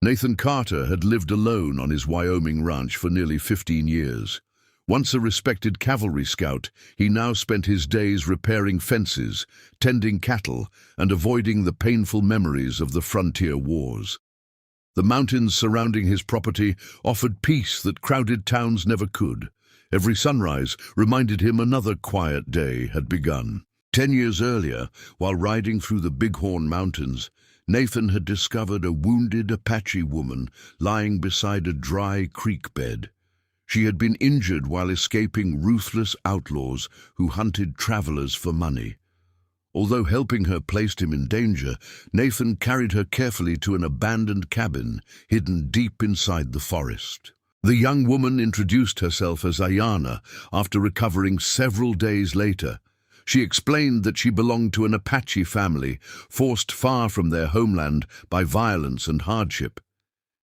Nathan Carter had lived alone on his Wyoming ranch for nearly 15 years. Once a respected cavalry scout, he now spent his days repairing fences, tending cattle, and avoiding the painful memories of the frontier wars. The mountains surrounding his property offered peace that crowded towns never could. Every sunrise reminded him another quiet day had begun. 10 years earlier, while riding through the Bighorn Mountains, Nathan had discovered a wounded Apache woman lying beside a dry creek bed. She had been injured while escaping ruthless outlaws who hunted travelers for money. Although helping her placed him in danger, Nathan carried her carefully to an abandoned cabin hidden deep inside the forest. The young woman introduced herself as Ayana after recovering several days later. She explained that she belonged to an Apache family, forced far from their homeland by violence and hardship.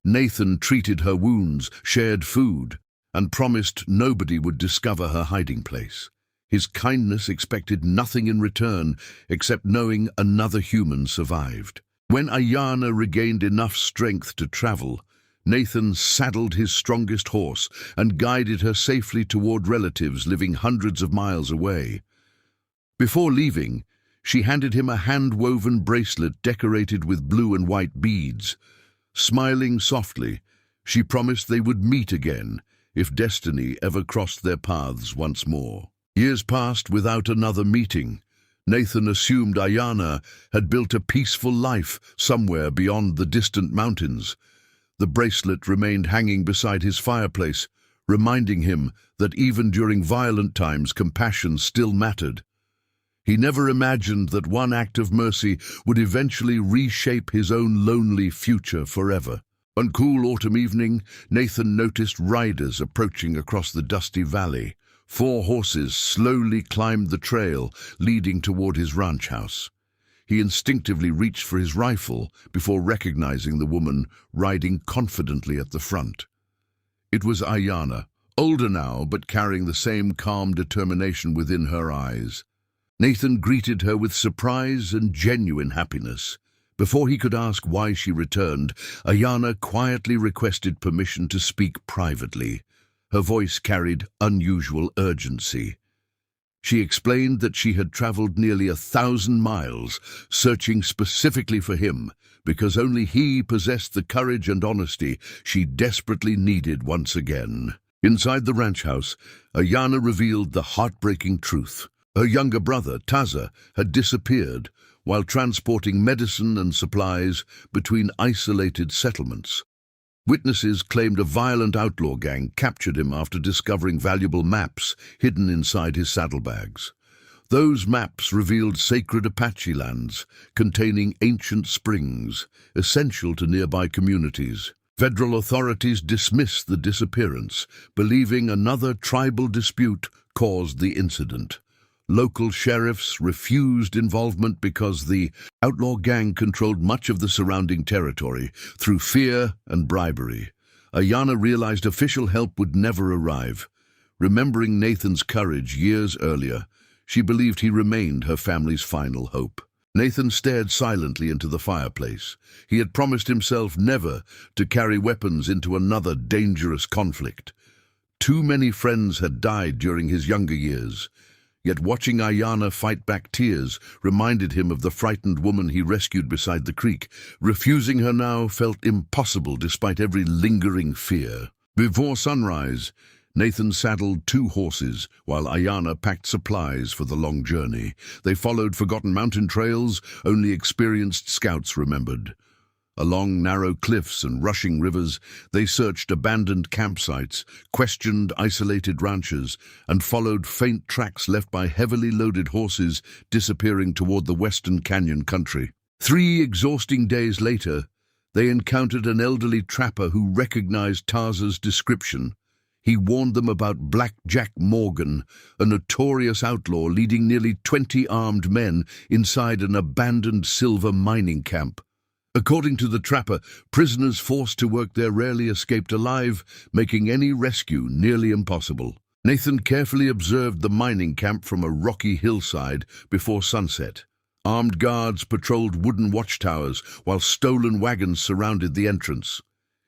Nathan treated her wounds, shared food, and promised nobody would discover her hiding place. His kindness expected nothing in return except knowing another human survived. When Ayana regained enough strength to travel, Nathan saddled his strongest horse and guided her safely toward relatives living hundreds of miles away. Before leaving, she handed him a hand-woven bracelet decorated with blue and white beads. Smiling softly, she promised they would meet again if destiny ever crossed their paths once more. Years passed without another meeting. Nathan assumed Ayana had built a peaceful life somewhere beyond the distant mountains. The bracelet remained hanging beside his fireplace, reminding him that even during violent times compassion still mattered. He never imagined that one act of mercy would eventually reshape his own lonely future forever. One cool autumn evening, Nathan noticed riders approaching across the dusty valley. 4 horses slowly climbed the trail leading toward his ranch house. He instinctively reached for his rifle before recognizing the woman riding confidently at the front. It was Ayana, older now but carrying the same calm determination within her eyes. Nathan greeted her with surprise and genuine happiness. Before he could ask why she returned, Ayana quietly requested permission to speak privately. Her voice carried unusual urgency. She explained that she had traveled nearly 1,000 miles, searching specifically for him, because only he possessed the courage and honesty she desperately needed once again. Inside the ranch house, Ayana revealed the heartbreaking truth. Her younger brother, Taza, had disappeared while transporting medicine and supplies between isolated settlements. Witnesses claimed a violent outlaw gang captured him after discovering valuable maps hidden inside his saddlebags. Those maps revealed sacred Apache lands containing ancient springs, essential to nearby communities. Federal authorities dismissed the disappearance, believing another tribal dispute caused the incident. Local sheriffs refused involvement because the outlaw gang controlled much of the surrounding territory through fear and bribery. Ayana realized official help would never arrive. Remembering Nathan's courage years earlier, she believed he remained her family's final hope. Nathan stared silently into the fireplace. He had promised himself never to carry weapons into another dangerous conflict. Too many friends had died during his younger years. Yet watching Ayana fight back tears reminded him of the frightened woman he rescued beside the creek. Refusing her now felt impossible despite every lingering fear. Before sunrise, Nathan saddled 2 horses while Ayana packed supplies for the long journey. They followed forgotten mountain trails only experienced scouts remembered. Along narrow cliffs and rushing rivers, they searched abandoned campsites, questioned isolated ranches, and followed faint tracks left by heavily loaded horses disappearing toward the western canyon country. 3 exhausting days later, they encountered an elderly trapper who recognized Taza's description. He warned them about Black Jack Morgan, a notorious outlaw leading nearly 20 armed men inside an abandoned silver mining camp. According to the trapper, prisoners forced to work there rarely escaped alive, making any rescue nearly impossible. Nathan carefully observed the mining camp from a rocky hillside before sunset. Armed guards patrolled wooden watchtowers while stolen wagons surrounded the entrance.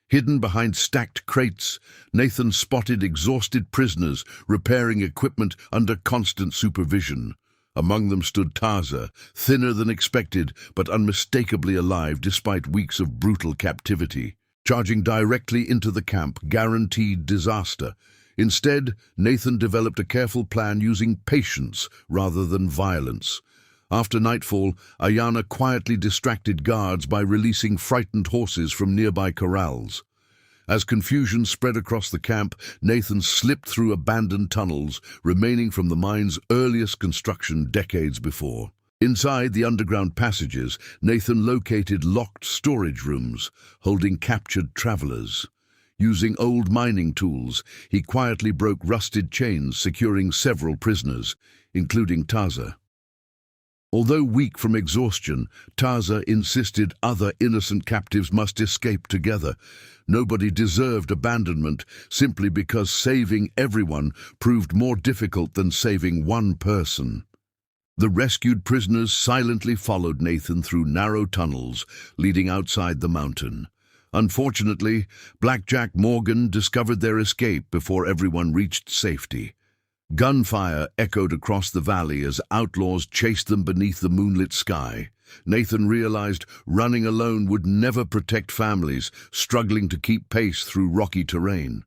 Hidden behind stacked crates, Nathan spotted exhausted prisoners repairing equipment under constant supervision. Among them stood Taza, thinner than expected but unmistakably alive despite weeks of brutal captivity. Charging directly into the camp guaranteed disaster. Instead, Nathan developed a careful plan using patience rather than violence. After nightfall, Ayana quietly distracted guards by releasing frightened horses from nearby corrals. As confusion spread across the camp, Nathan slipped through abandoned tunnels, remaining from the mine's earliest construction decades before. Inside the underground passages, Nathan located locked storage rooms, holding captured travelers. Using old mining tools, he quietly broke rusted chains, securing several prisoners, including Taza. Although weak from exhaustion, Taza insisted other innocent captives must escape together. Nobody deserved abandonment simply because saving everyone proved more difficult than saving one person. The rescued prisoners silently followed Nathan through narrow tunnels leading outside the mountain. Unfortunately, Blackjack Morgan discovered their escape before everyone reached safety. Gunfire echoed across the valley as outlaws chased them beneath the moonlit sky. Nathan realized running alone would never protect families struggling to keep pace through rocky terrain.